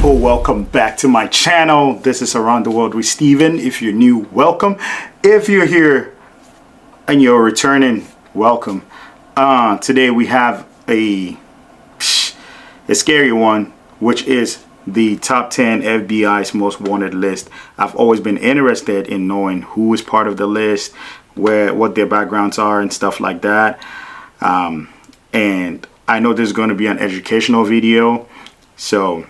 people, welcome back to my channel. This is Around the World with Steven. If you're new, welcome. If you're here and you're returning, welcome. Today we have a scary one, which is the top 10 FBI's most wanted list. I've always been interested in knowing who is part of the list, what their backgrounds are and stuff like that. And I know this is going to be an educational video, so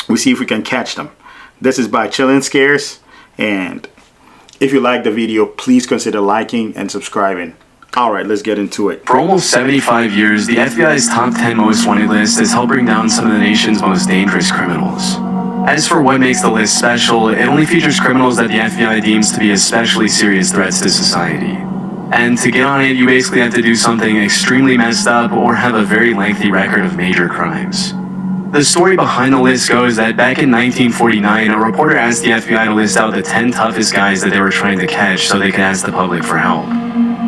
we see if we can catch them. This is by Chillin' Scares, and if you like the video, please consider liking and subscribing. Alright, let's get into it. For almost 75 years, the FBI's top 10 most wanted list has helped bring down some of the nation's most dangerous criminals. As for what makes the list special, it only features criminals that the FBI deems to be especially serious threats to society. And to get on it, you basically have to do something extremely messed up or have a very lengthy record of major crimes. The story behind the list goes that back in 1949, a reporter asked the FBI to list out the 10 toughest guys that they were trying to catch so they could ask the public for help.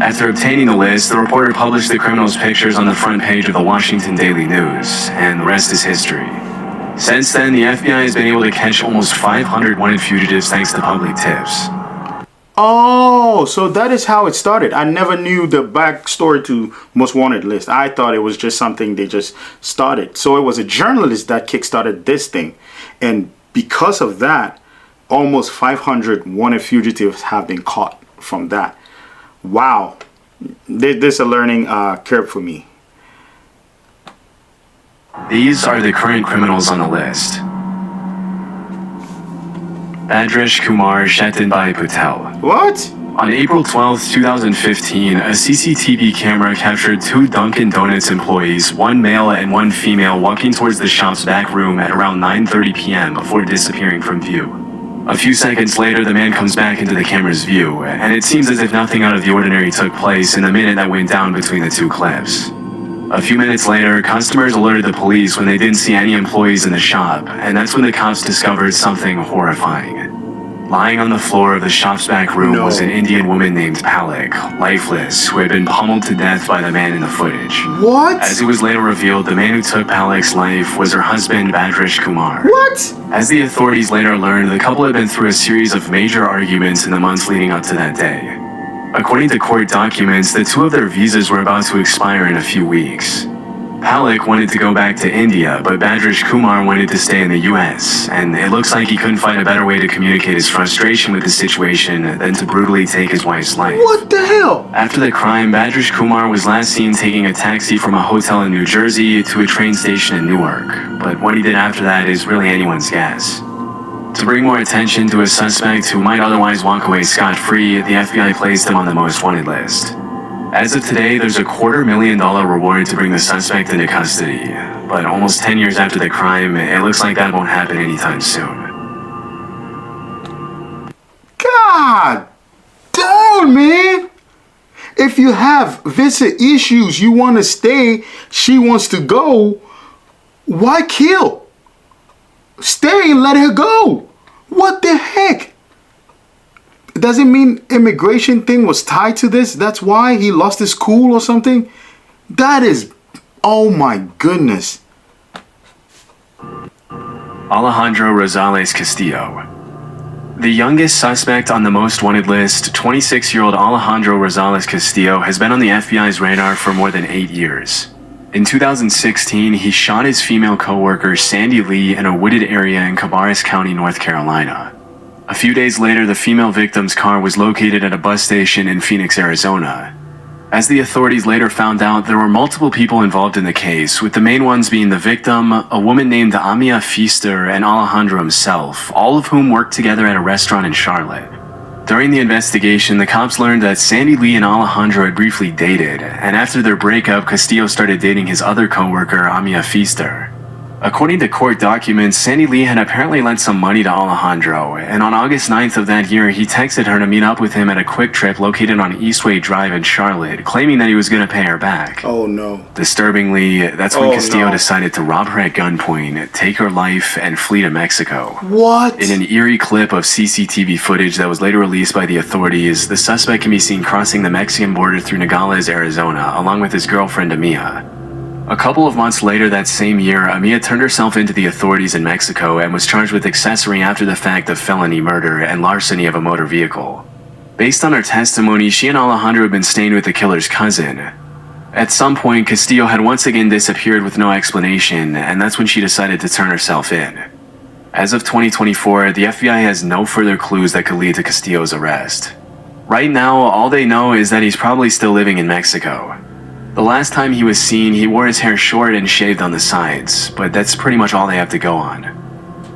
After obtaining the list, the reporter published the criminals' pictures on the front page of the Washington Daily News, and the rest is history. Since then, the FBI has been able to catch almost 500 wanted fugitives thanks to public tips. Oh, so that is how it started. I never knew the backstory to Most Wanted list. I thought it was just something they just started. So it was a journalist that kickstarted this thing. And because of that, almost 500 wanted fugitives have been caught from that. Wow. This is a learning curve for me. These are the current criminals on the list. Bhadresh Kumar Chetanbhai Patel. What? On April 12, 2015, a CCTV camera captured two Dunkin' Donuts employees, one male and one female, walking towards the shop's back room at around 9:30 p.m. before disappearing from view. A few seconds later, the man comes back into the camera's view, and it seems as if nothing out of the ordinary took place in the minute that went down between the two clips. A few minutes later, customers alerted the police when they didn't see any employees in the shop, and that's when the cops discovered something horrifying. Lying on the floor of the shop's back room was an Indian woman named Palak, lifeless, who had been pummeled to death by the man in the footage. What? As it was later revealed, the man who took Palak's life was her husband, Bhadresh Kumar. What? As the authorities later learned, the couple had been through a series of major arguments in the months leading up to that day. According to court documents, the two of their visas were about to expire in a few weeks. Palak wanted to go back to India, but Bhadresh Kumar wanted to stay in the US, and it looks like he couldn't find a better way to communicate his frustration with the situation than to brutally take his wife's life. What the hell? After the crime, Bhadresh Kumar was last seen taking a taxi from a hotel in New Jersey to a train station in Newark, but what he did after that is really anyone's guess. To bring more attention to a suspect who might otherwise walk away scot-free, the FBI placed him on the most wanted list. As of today, there's a $250,000 reward to bring the suspect into custody, but almost 10 years after the crime, it looks like that won't happen anytime soon. God damn, man. If you have visa issues, you want to stay, she wants to go, why kill? Stay and let her go. What the heck? Does it mean immigration thing was tied to this? That's why he lost his cool or something? That is, oh my goodness. Alejandro Rosales Castillo. The youngest suspect on the most wanted list, 26-year-old Alejandro Rosales Castillo, has been on the FBI's radar for more than 8 years. In 2016, he shot his female co-worker Sandy Lee in a wooded area in Cabarrus County, North Carolina. A few days later, the female victim's car was located at a bus station in Phoenix, Arizona. As the authorities later found out, there were multiple people involved in the case, with the main ones being the victim, a woman named Amia Feaster, and Alejandro himself, all of whom worked together at a restaurant in Charlotte. During the investigation, the cops learned that Sandy Lee and Alejandro had briefly dated, and after their breakup, Castillo started dating his other co-worker, Amia Feaster. According to court documents, Sandy Lee had apparently lent some money to Alejandro, and on August 9th of that year, he texted her to meet up with him at a Quick Trip located on Eastway Drive in Charlotte, claiming that he was going to pay her back. Oh no. Disturbingly, that's when Castillo decided to rob her at gunpoint, take her life, and flee to Mexico. What? In an eerie clip of CCTV footage that was later released by the authorities, the suspect can be seen crossing the Mexican border through Nogales, Arizona, along with his girlfriend Amia. A couple of months later that same year, Amia turned herself into the authorities in Mexico and was charged with accessory after the fact of felony murder and larceny of a motor vehicle. Based on her testimony, she and Alejandro had been staying with the killer's cousin. At some point, Castillo had once again disappeared with no explanation, and that's when she decided to turn herself in. As of 2024, the FBI has no further clues that could lead to Castillo's arrest. Right now, all they know is that he's probably still living in Mexico. The last time he was seen, he wore his hair short and shaved on the sides, but that's pretty much all they have to go on.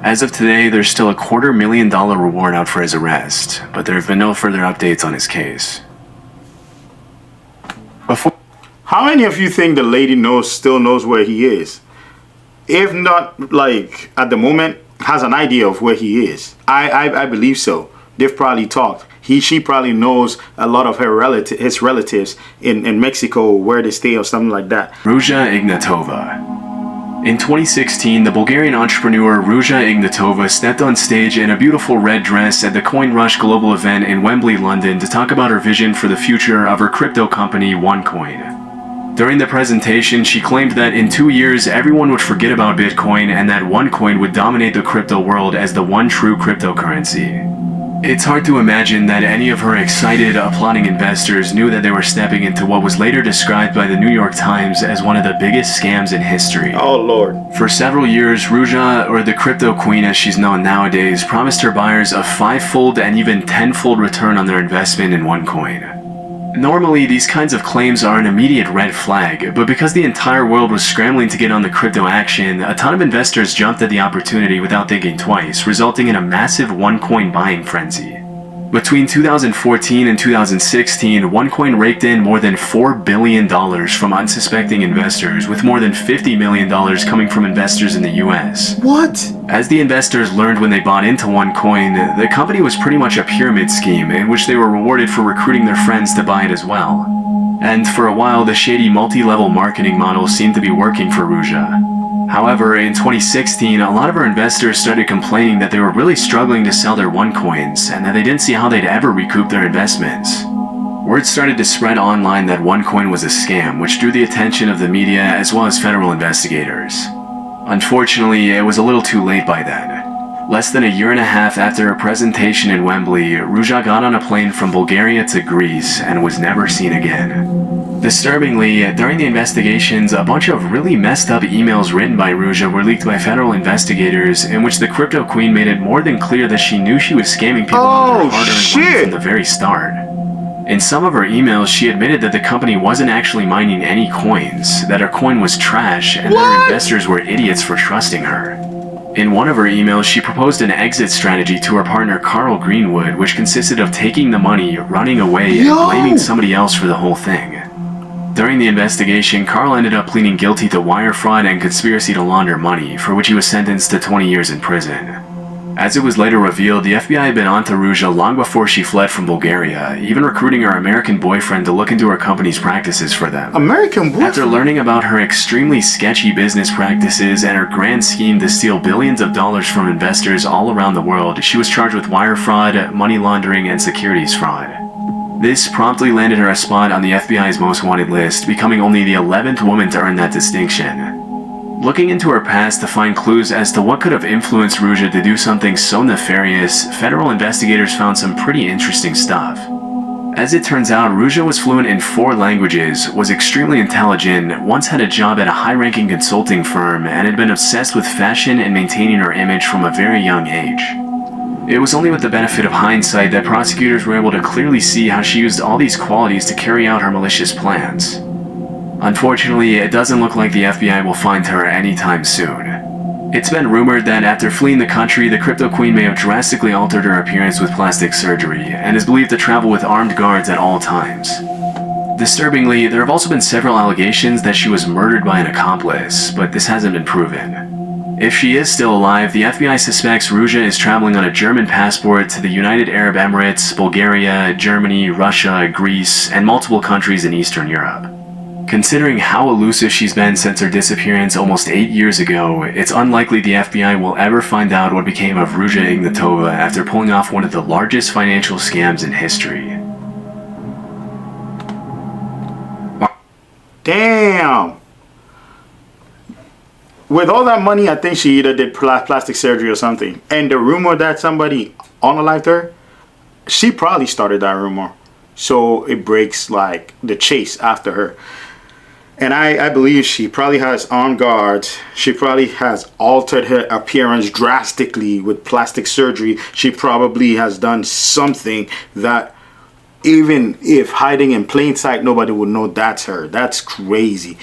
As of today, there's still a $250,000 reward out for his arrest, but there have been no further updates on his case. How many of you think the lady still knows where he is? If not, like, at the moment, has an idea of where he is. I believe so. They've probably talked. She probably knows a lot of his relatives in Mexico, where they stay or something like that. Ruja Ignatova. In 2016, the Bulgarian entrepreneur Ruja Ignatova stepped on stage in a beautiful red dress at the CoinRush global event in Wembley, London to talk about her vision for the future of her crypto company OneCoin. During the presentation, she claimed that in 2 years, everyone would forget about Bitcoin and that OneCoin would dominate the crypto world as the one true cryptocurrency. It's hard to imagine that any of her excited, applauding investors knew that they were stepping into what was later described by the New York Times as one of the biggest scams in history. Oh, Lord. For several years, Ruja, or the crypto queen as she's known nowadays, promised her buyers a 5-fold and even 10-fold return on their investment in OneCoin. Normally, these kinds of claims are an immediate red flag, but because the entire world was scrambling to get on the crypto action, a ton of investors jumped at the opportunity without thinking twice, resulting in a massive OneCoin buying frenzy. Between 2014 and 2016, OneCoin raked in more than $4 billion from unsuspecting investors, with more than $50 million coming from investors in the US. What? As the investors learned when they bought into OneCoin, the company was pretty much a pyramid scheme in which they were rewarded for recruiting their friends to buy it as well. And for a while, the shady multi-level marketing model seemed to be working for Ruja. However, in 2016, a lot of our investors started complaining that they were really struggling to sell their OneCoins and that they didn't see how they'd ever recoup their investments. Word started to spread online that OneCoin was a scam, which drew the attention of the media as well as federal investigators. Unfortunately, it was a little too late by then. Less than a year and a half after her presentation in Wembley, Ruja got on a plane from Bulgaria to Greece and was never seen again. Disturbingly, during the investigations, a bunch of really messed up emails written by Ruja were leaked by federal investigators in which the crypto queen made it more than clear that she knew she was scamming people out of their hard-earned money from the very start. In some of her emails, she admitted that the company wasn't actually mining any coins, that her coin was trash, and that her investors were idiots for trusting her. In one of her emails, she proposed an exit strategy to her partner Carl Greenwood, which consisted of taking the money, running away, and blaming somebody else for the whole thing. During the investigation, Carl ended up pleading guilty to wire fraud and conspiracy to launder money, for which he was sentenced to 20 years in prison. As it was later revealed, the FBI had been onto Ruja long before she fled from Bulgaria, even recruiting her American boyfriend to look into her company's practices for them. American boyfriend? After learning about her extremely sketchy business practices and her grand scheme to steal billions of dollars from investors all around the world, she was charged with wire fraud, money laundering, and securities fraud. This promptly landed her a spot on the FBI's most wanted list, becoming only the 11th woman to earn that distinction. Looking into her past to find clues as to what could have influenced Ruja to do something so nefarious, federal investigators found some pretty interesting stuff. As it turns out, Ruja was fluent in 4 languages, was extremely intelligent, once had a job at a high-ranking consulting firm, and had been obsessed with fashion and maintaining her image from a very young age. It was only with the benefit of hindsight that prosecutors were able to clearly see how she used all these qualities to carry out her malicious plans. Unfortunately, it doesn't look like the FBI will find her anytime soon. It's been rumored that after fleeing the country, the crypto queen may have drastically altered her appearance with plastic surgery, and is believed to travel with armed guards at all times. Disturbingly, there have also been several allegations that she was murdered by an accomplice, but this hasn't been proven. If she is still alive, the FBI suspects Ruja is traveling on a German passport to the United Arab Emirates, Bulgaria, Germany, Russia, Greece, and multiple countries in Eastern Europe. Considering how elusive she's been since her disappearance almost 8 years ago, it's unlikely the FBI will ever find out what became of Ruja Ignatova after pulling off one of the largest financial scams in history. Damn! with all that money, I think she either did plastic surgery or something. And the rumor that somebody unalived her, she probably started that rumor. So it breaks like the chase after her. And I believe she probably has armed guards. She probably has altered her appearance drastically with plastic surgery. She probably has done something that even if hiding in plain sight, nobody would know that's her. That's crazy.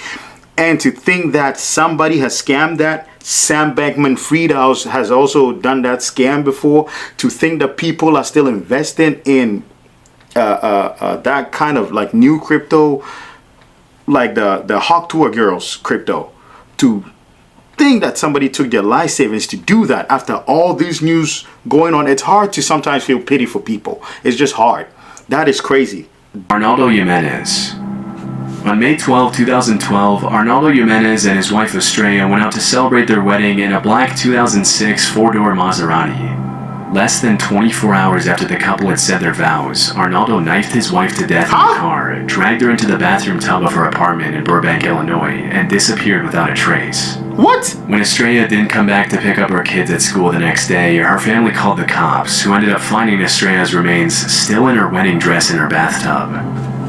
And to think that somebody has scammed that, Sam Bankman-Fried has also done that scam before. To think that people are still investing in that kind of like new crypto, like the Hawk Tour Girls crypto, to think that somebody took their life savings to do that after all these news going on. It's hard to sometimes feel pity for people. It's just hard. That is crazy. Arnaldo Jimenez. On May 12, 2012, Arnaldo Jimenez and his wife Estrella went out to celebrate their wedding in a black 2006 four-door Maserati. Less than 24 hours after the couple had said their vows, Arnaldo knifed his wife to death in the car, dragged her into the bathroom tub of her apartment in Burbank, Illinois, and disappeared without a trace. What? When Estrella didn't come back to pick up her kids at school the next day, her family called the cops, who ended up finding Estrella's remains still in her wedding dress in her bathtub.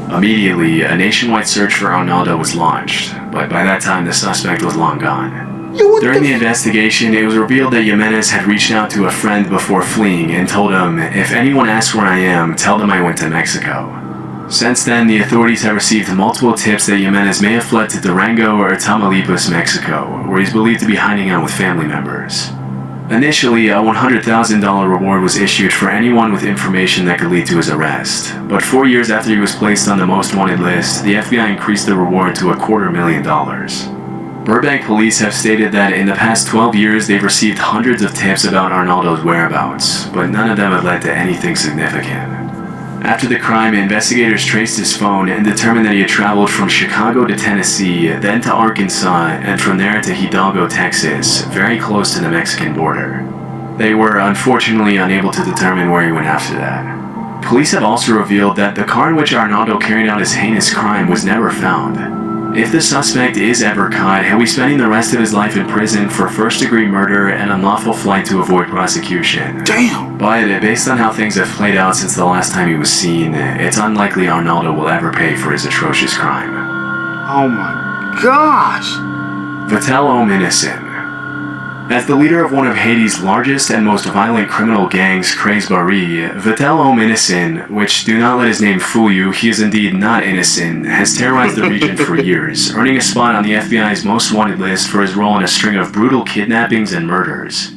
Immediately, a nationwide search for Arnaldo was launched, but by that time the suspect was long gone. During the investigation, it was revealed that Jimenez had reached out to a friend before fleeing and told him, "If anyone asks where I am, tell them I went to Mexico." Since then, the authorities have received multiple tips that Jimenez may have fled to Durango or Tamaulipas, Mexico, where he's believed to be hiding out with family members. Initially, a $100,000 reward was issued for anyone with information that could lead to his arrest, but 4 years after he was placed on the most wanted list, the FBI increased the reward to $250,000. Burbank police have stated that in the past 12 years they've received hundreds of tips about Arnaldo's whereabouts, but none of them have led to anything significant. After the crime, investigators traced his phone and determined that he had traveled from Chicago to Tennessee, then to Arkansas, and from there to Hidalgo, Texas, very close to the Mexican border. They were unfortunately unable to determine where he went after that. Police have also revealed that the car in which Arnaldo carried out his heinous crime was never found. If the suspect is ever caught, he'll be spending the rest of his life in prison for first-degree murder and unlawful flight to avoid prosecution. Damn! But based on how things have played out since the last time he was seen, it's unlikely Arnaldo will ever pay for his atrocious crime. Oh my gosh! Vatel Ominison. As the leader of one of Haiti's largest and most violent criminal gangs, Craze Barry, Vatel Ominison, which do not let his name fool you, he is indeed not innocent, has terrorized the region for years, earning a spot on the FBI's most wanted list for his role in a string of brutal kidnappings and murders.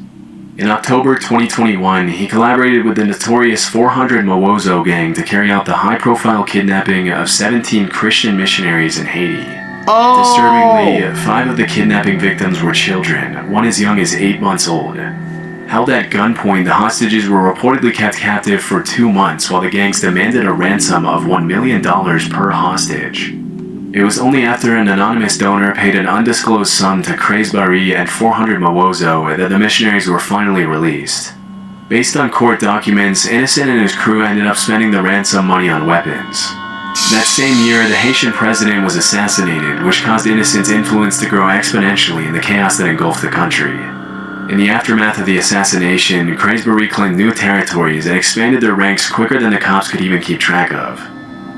In October 2021, he collaborated with the notorious 400 Mawozo gang to carry out the high-profile kidnapping of 17 Christian missionaries in Haiti. Disturbingly, 5 of the kidnapping victims were children, one as young as 8 months old. Held at gunpoint, the hostages were reportedly kept captive for 2 months while the gangs demanded a ransom of $1 million per hostage. It was only after an anonymous donor paid an undisclosed sum to Craze Barry and 400 Mawozo that the missionaries were finally released. Based on court documents, Innocent and his crew ended up spending the ransom money on weapons. That same year, the Haitian president was assassinated, which caused Innocent's influence to grow exponentially in the chaos that engulfed the country. In the aftermath of the assassination, Craze Barry claimed new territories and expanded their ranks quicker than the cops could even keep track of.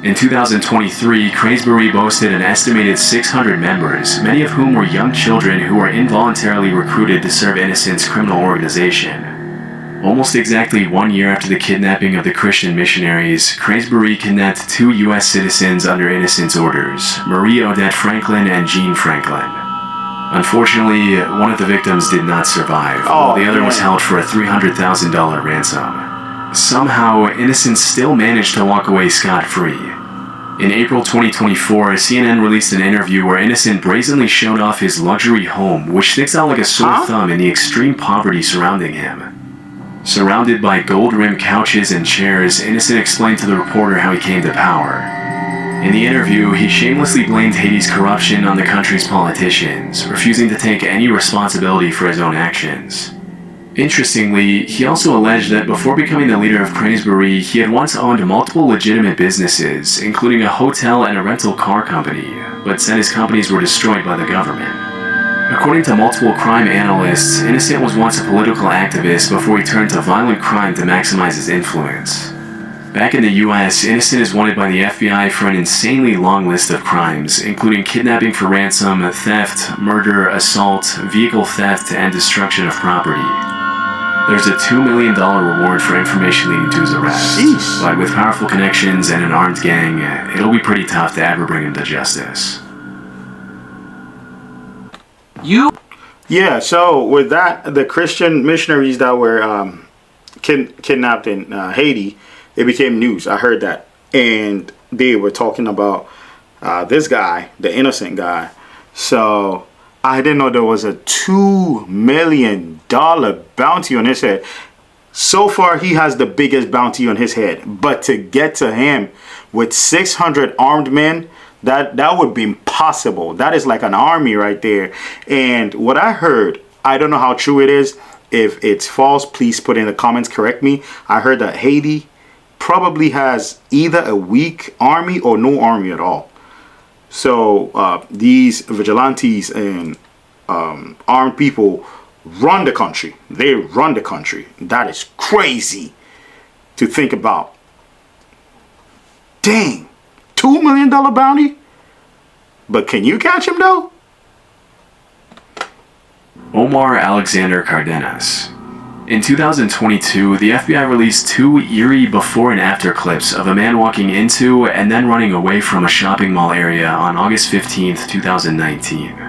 In 2023, Craze Barry boasted an estimated 600 members, many of whom were young children who were involuntarily recruited to serve Innocent's criminal organization. Almost exactly 1 year after the kidnapping of the Christian missionaries, Craze Barry kidnapped 2 U.S. citizens under Innocent's orders, Marie Odette Franklin and Jean Franklin. Unfortunately, one of the victims did not survive, while the other was held for a $300,000 ransom. Somehow, Innocent still managed to walk away scot-free. In April 2024, CNN released an interview where Innocent brazenly showed off his luxury home, which sticks out like a sore thumb in the extreme poverty surrounding him. Surrounded by gold-rimmed couches and chairs, Innocent explained to the reporter how he came to power. In the interview, he shamelessly blamed Haiti's corruption on the country's politicians, refusing to take any responsibility for his own actions. Interestingly, he also alleged that before becoming the leader of Craze Barry, he had once owned multiple legitimate businesses, including a hotel and a rental car company, but said his companies were destroyed by the government. According to multiple crime analysts, Innocent was once a political activist before he turned to violent crime to maximize his influence. Back in the US, Innocent is wanted by the FBI for an insanely long list of crimes, including kidnapping for ransom, theft, murder, assault, vehicle theft, and destruction of property. There's a $2 million reward for information leading to his arrest. Jeez. But with powerful connections and an armed gang, it'll be pretty tough to ever bring him to justice. Yeah, so with that, the Christian missionaries that were kidnapped in Haiti, it became news. I heard that. And they were talking about this guy, the innocent guy. So I didn't know there was a $2 million bounty on his head. So far, he has the biggest bounty on his head. But to get to him with 600 armed men, that would be impossible. That is like an army right there. And what I heard, I don't know how true it is. If it's false, please put in the comments, correct me. I heard that Haiti probably has either a weak army or no army at all. So these vigilantes and armed people run the country. They run the country. That is crazy to think about. Dang. $2 million bounty? But can you catch him though? Omar Alexander Cardenas. In 2022, the FBI released 2 eerie before and after clips of a man walking into and then running away from a shopping mall area on August 15, 2019.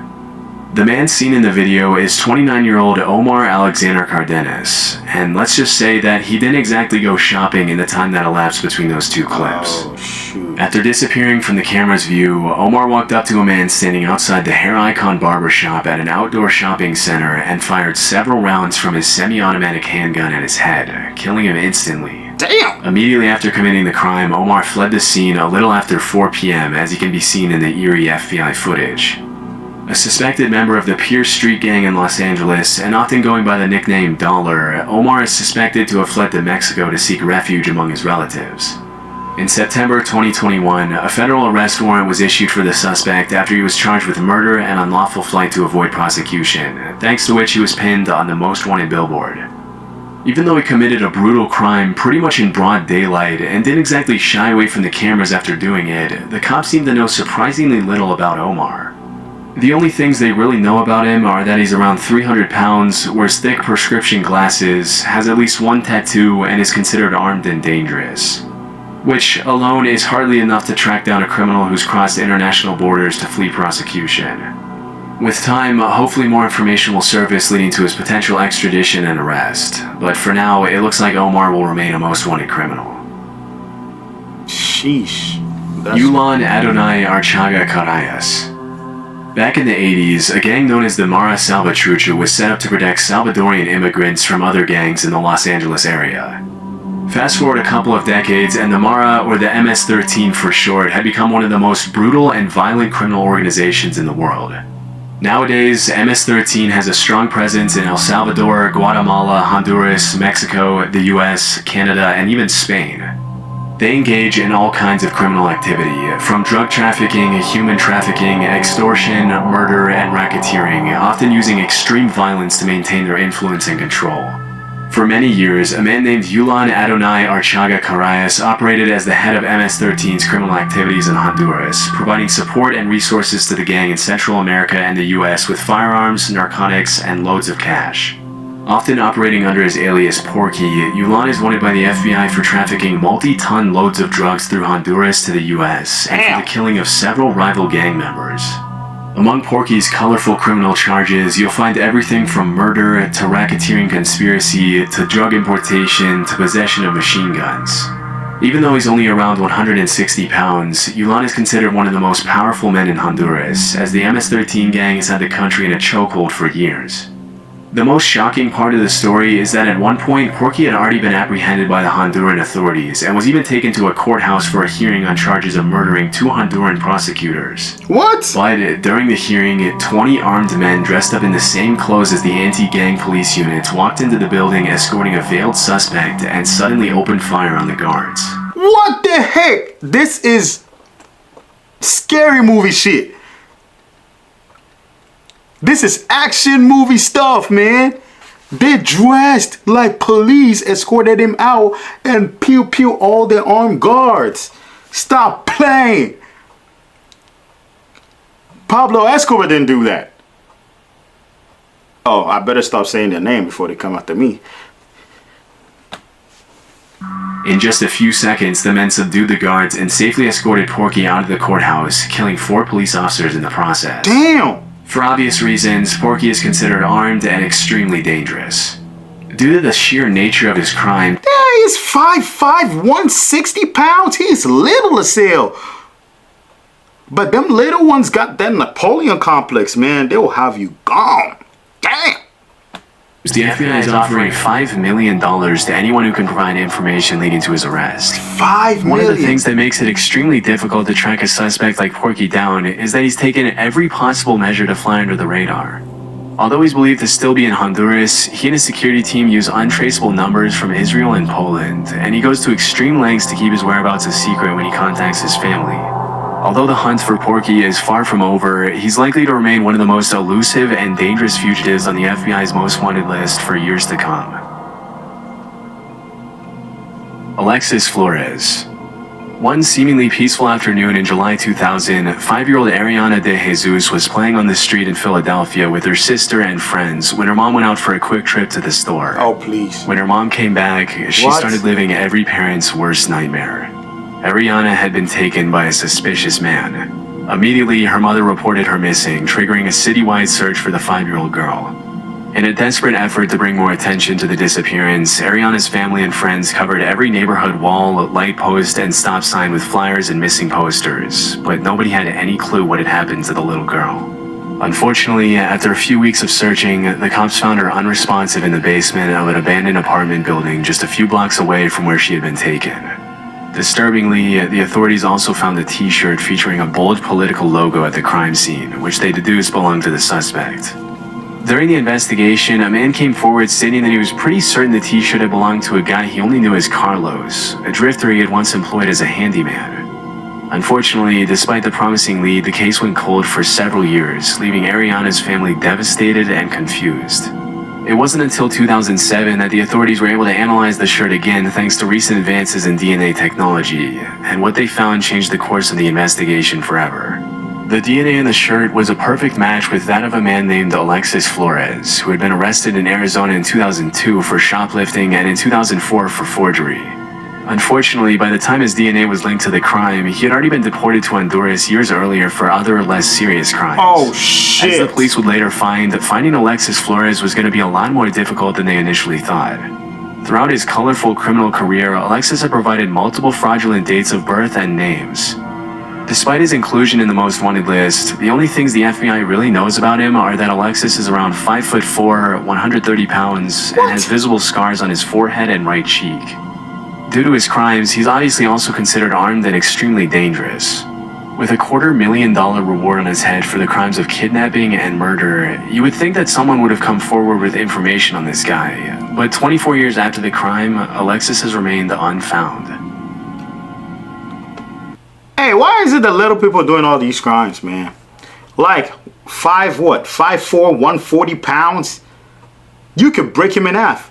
The man seen in the video is 29-year-old Omar Alexander Cardenas, and let's just say that he didn't exactly go shopping in the time that elapsed between those 2 clips. Oh, shoot. After disappearing from the camera's view, Omar walked up to a man standing outside the Hair Icon barbershop at an outdoor shopping center and fired several rounds from his semi-automatic handgun at his head, killing him instantly. Damn! Immediately after committing the crime, Omar fled the scene a little after 4 p.m. as he can be seen in the eerie FBI footage. A suspected member of the Pierce Street Gang in Los Angeles, and often going by the nickname Dollar, Omar is suspected to have fled to Mexico to seek refuge among his relatives. In September 2021, a federal arrest warrant was issued for the suspect after he was charged with murder and unlawful flight to avoid prosecution, thanks to which he was pinned on the most wanted billboard. Even though he committed a brutal crime pretty much in broad daylight and didn't exactly shy away from the cameras after doing it, the cops seem to know surprisingly little about Omar. The only things they really know about him are that he's around 300 pounds, wears thick prescription glasses, has at least 1 tattoo, and is considered armed and dangerous. Which alone is hardly enough to track down a criminal who's crossed international borders to flee prosecution. With time, hopefully more information will surface leading to his potential extradition and arrest, but for now, it looks like Omar will remain a most wanted criminal. Sheesh. Yulan Adonai Archaga Carayas. Back in the 80s, a gang known as the Mara Salvatrucha was set up to protect Salvadorian immigrants from other gangs in the Los Angeles area. Fast forward a couple of decades, and the Mara, or the MS-13 for short, had become one of the most brutal and violent criminal organizations in the world. Nowadays, MS-13 has a strong presence in El Salvador, Guatemala, Honduras, Mexico, the US, Canada, and even Spain. They engage in all kinds of criminal activity, from drug trafficking, human trafficking, extortion, murder, and racketeering, often using extreme violence to maintain their influence and control. For many years, a man named Yulan Adonai Archaga Carayas operated as the head of MS-13's criminal activities in Honduras, providing support and resources to the gang in Central America and the US with firearms, narcotics, and loads of cash. Often operating under his alias Porky, Yulan is wanted by the FBI for trafficking multi-ton loads of drugs through Honduras to the US, and for the killing of several rival gang members. Among Porky's colorful criminal charges, you'll find everything from murder to racketeering conspiracy to drug importation to possession of machine guns. Even though he's only around 160 pounds, Yulan is considered one of the most powerful men in Honduras, as the MS-13 gang has had the country in a chokehold for years. The most shocking part of the story is that at one point, Porky had already been apprehended by the Honduran authorities and was even taken to a courthouse for a hearing on charges of murdering 2 Honduran prosecutors. What? But during the hearing, 20 armed men dressed up in the same clothes as the anti-gang police units walked into the building escorting a veiled suspect and suddenly opened fire on the guards. What the heck? This is scary movie shit. This is action movie stuff, man. They dressed like police, escorted him out, and pew pew all their armed guards. Stop playing. Pablo Escobar didn't do that. Oh, I better stop saying their name before they come after me. In just a few seconds, the men subdued the guards and safely escorted Porky out of the courthouse, killing 4 police officers in the process. Damn! For obvious reasons, Porky is considered armed and extremely dangerous. Due to the sheer nature of his crime, Yeah, he's 5'5", 160 pounds. He's little as hell. But them little ones got that Napoleon complex, man. They will have you gone. Damn! the FBI is offering $5 million to anyone who can provide information leading to his arrest. $5 million. One of the things that makes it extremely difficult to track a suspect like Porky down is that he's taken every possible measure to fly under the radar. Although he's believed to still be in Honduras, he and his security team use untraceable numbers from Israel and Poland, and he goes to extreme lengths to keep his whereabouts a secret when he contacts his family. Although the hunt for Porky is far from over, he's likely to remain one of the most elusive and dangerous fugitives on the FBI's most wanted list for years to come. Alexis Flores. One seemingly peaceful afternoon in July 2000, 5-year-old Ariana De Jesus was playing on the street in Philadelphia with her sister and friends when her mom went out for a quick trip to the store. Oh, please. When her mom came back, she What? started living every parent's worst nightmare. Ariana had been taken by a suspicious man. Immediately, her mother reported her missing, triggering a citywide search for the 5-year-old girl. In a desperate effort to bring more attention to the disappearance, Ariana's family and friends covered every neighborhood wall, light post, and stop sign with flyers and missing posters, but nobody had any clue what had happened to the little girl. Unfortunately, after a few weeks of searching, the cops found her unresponsive in the basement of an abandoned apartment building just a few blocks away from where she had been taken. Disturbingly, the authorities also found a t-shirt featuring a bold political logo at the crime scene, which they deduced belonged to the suspect. During the investigation, a man came forward stating that he was pretty certain the t-shirt had belonged to a guy he only knew as Carlos, a drifter he had once employed as a handyman. Unfortunately, despite the promising lead, the case went cold for several years, leaving Ariana's family devastated and confused. It wasn't until 2007 that the authorities were able to analyze the shirt again thanks to recent advances in DNA technology, and what they found changed the course of the investigation forever. The DNA in the shirt was a perfect match with that of a man named Alexis Flores, who had been arrested in Arizona in 2002 for shoplifting and in 2004 for forgery. Unfortunately, by the time his DNA was linked to the crime, he had already been deported to Honduras years earlier for other, less serious crimes. Oh, shit. As the police would later find, finding Alexis Flores was going to be a lot more difficult than they initially thought. Throughout his colorful criminal career, Alexis had provided multiple fraudulent dates of birth and names. Despite his inclusion in the most wanted list, the only things the FBI really knows about him are that Alexis is around 5'4", 130 pounds, and has visible scars on his forehead and right cheek. Due to his crimes, he's obviously also considered armed and extremely dangerous. With a $250,000 reward on his head for the crimes of kidnapping and murder, you would think that someone would have come forward with information on this guy. But 24 years after the crime, Alexis has remained unfound. Hey, why is it that little people doing all these crimes, man? Like, 5'4", 140 pounds? You could break him in half.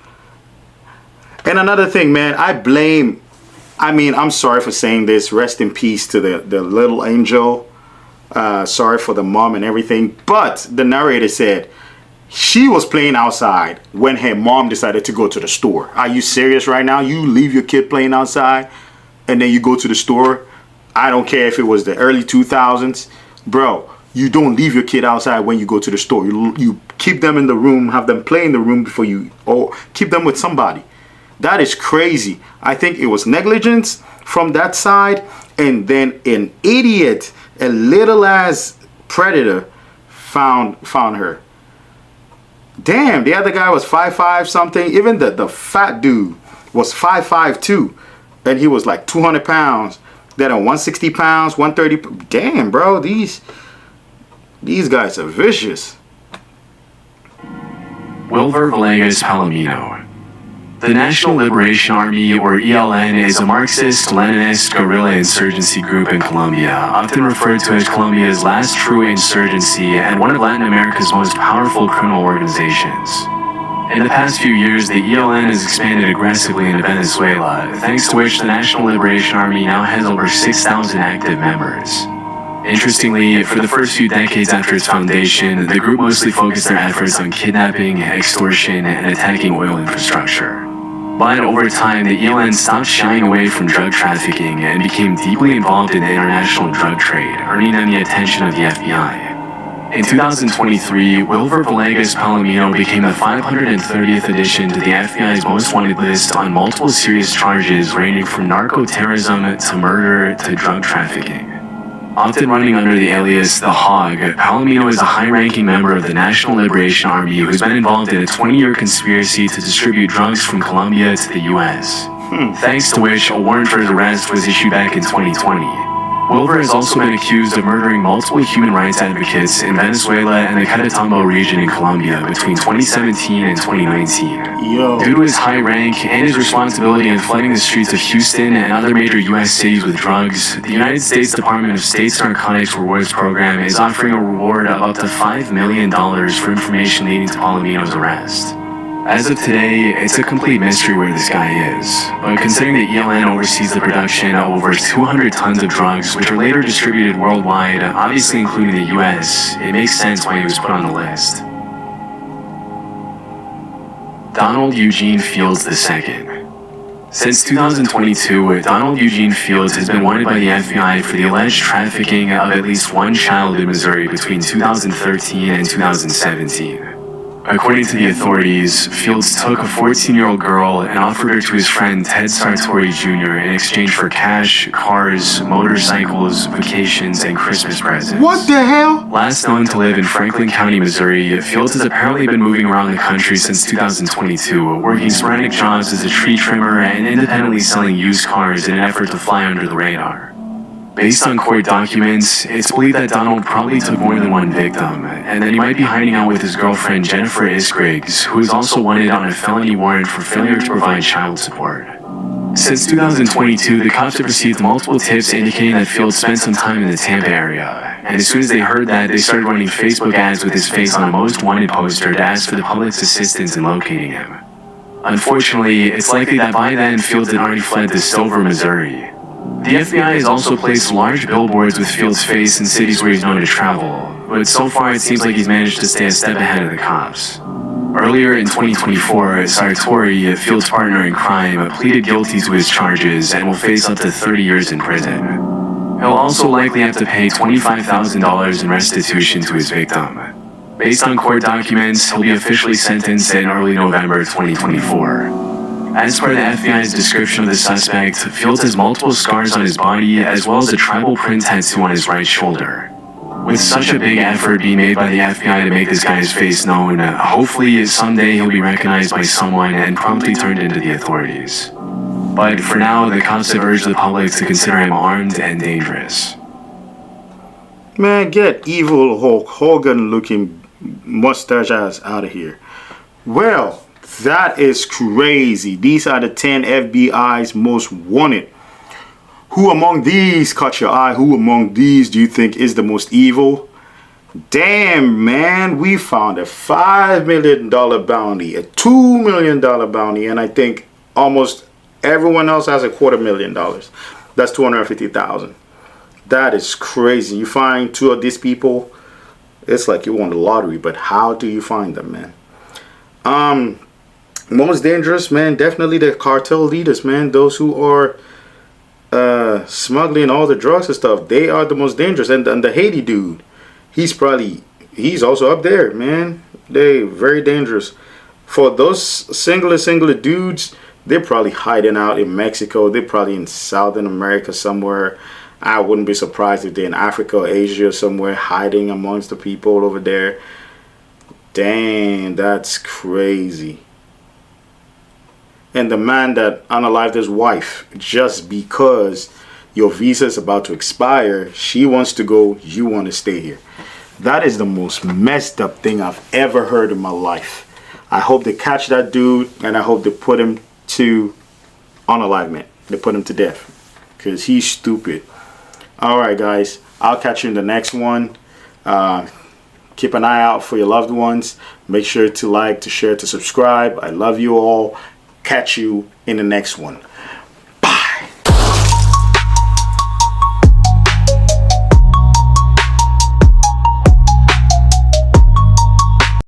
And another thing, man, I'm sorry for saying this. Rest in peace to the little angel. Sorry for the mom and everything. But the narrator said she was playing outside when her mom decided to go to the store. Are you serious right now? You leave your kid playing outside and then you go to the store? I don't care if it was the early 2000s. Bro, you don't leave your kid outside when you go to the store. You keep them in the room, have them play in the room before or keep them with somebody. That is crazy. I think it was negligence from that side, and then an idiot, a little ass predator found her. Damn, the other guy was 5'5" something. Even the fat dude was 5'5" too, and he was like 200 pounds. Then 160 pounds, 130. Damn, bro, these guys are vicious. Wilver Villegas Palomino. The National Liberation Army, or ELN, is a Marxist-Leninist guerrilla insurgency group in Colombia, often referred to as Colombia's last true insurgency and one of Latin America's most powerful criminal organizations. In the past few years, the ELN has expanded aggressively into Venezuela, thanks to which the National Liberation Army now has over 6,000 active members. Interestingly, for the first few decades after its foundation, the group mostly focused their efforts on kidnapping, extortion, and attacking oil infrastructure. But over time, the ELN stopped shying away from drug trafficking and became deeply involved in the international drug trade, earning them the attention of the FBI. In 2023, Wilver Villegas Palomino became the 530th addition to the FBI's most wanted list on multiple serious charges ranging from narco-terrorism to murder to drug trafficking. Often running under the alias The Hog, Palomino is a high-ranking member of the National Liberation Army who's been involved in a 20-year conspiracy to distribute drugs from Colombia to the U.S., thanks to which a warrant for his arrest was issued back in 2020. Wilver has also been accused of murdering multiple human rights advocates in Venezuela and the Catatumbo region in Colombia between 2017 and 2019. Due to his high rank and his responsibility in flooding the streets of Houston and other major U.S. cities with drugs, the United States Department of State's Narcotics Rewards Program is offering a reward of up to $5 million for information leading to Palomino's arrest. As of today, it's a complete mystery where this guy is, but considering that ELN oversees the production of over 200 tons of drugs which are later distributed worldwide, obviously including the US, it makes sense why he was put on the list. Donald Eugene Fields II. Since 2022, Donald Eugene Fields has been wanted by the FBI for the alleged trafficking of at least one child in Missouri between 2013 and 2017. According to the authorities, Fields took a 14-year-old girl and offered her to his friend Ted Sartori Jr. in exchange for cash, cars, motorcycles, vacations, and Christmas presents. What the hell? Last known to live in Franklin County, Missouri, Fields has apparently been moving around the country since 2022, working sporadic jobs as a tree trimmer and independently selling used cars in an effort to fly under the radar. Based on court documents, it's believed that Donald probably took more than one victim, and that he might be hiding out with his girlfriend Jennifer Isgriggs, who is also wanted on a felony warrant for failure to provide child support. Since 2022, the cops have received multiple tips indicating that Fields spent some time in the Tampa area, and as soon as they heard that, they started running Facebook ads with his face on a most wanted poster to ask for the public's assistance in locating him. Unfortunately, it's likely that by then Fields had already fled to Stover, Missouri. The FBI has also placed large billboards with Fields' face in cities where he's known to travel, but so far it seems like he's managed to stay a step ahead of the cops. Earlier in 2024, Sartori, Fields' partner in crime, pleaded guilty to his charges and will face up to 30 years in prison. He'll also likely have to pay $25,000 in restitution to his victim. Based on court documents, he'll be officially sentenced in early November 2024. As per the FBI's description of the suspect, Fields has multiple scars on his body as well as a tribal print tattoo on his right shoulder. With such a big effort being made by the FBI to make this guy's face known, hopefully someday he'll be recognized by someone and promptly turned into the authorities. But for now, the cops have urged the public to consider him armed and dangerous. Man, get evil Hulk Hogan looking mustache ass out of here. Well, that is crazy. These are the 10 FBI's most wanted. Who among these caught your eye? Who among these do you think is the most evil? Damn, man, we found a $5 million bounty, a $2 million bounty, and I think almost everyone else has $250,000. That's $250,000. That is crazy. You find two of these people, it's like you won the lottery, but how do you find them, man? Most dangerous, man, definitely the cartel leaders, man. Those who are smuggling all the drugs and stuff, they are the most dangerous. And the Haiti dude, he's also up there, man. They very dangerous. For those singular dudes, they're probably hiding out in Mexico. They're probably in Southern America somewhere. I wouldn't be surprised if they're in Africa or Asia or somewhere, hiding amongst the people over there. Dang, that's crazy. And the man that unalived his wife just because your visa is about to expire, she wants to go, you want to stay here. That is the most messed up thing I've ever heard in my life. I hope they catch that dude, and I hope they put him to unalivement. They put him to death because he's stupid. All right, guys. I'll catch you in the next one. Keep an eye out for your loved ones. Make sure to like, to share, to subscribe. I love you all. Catch you in the next one.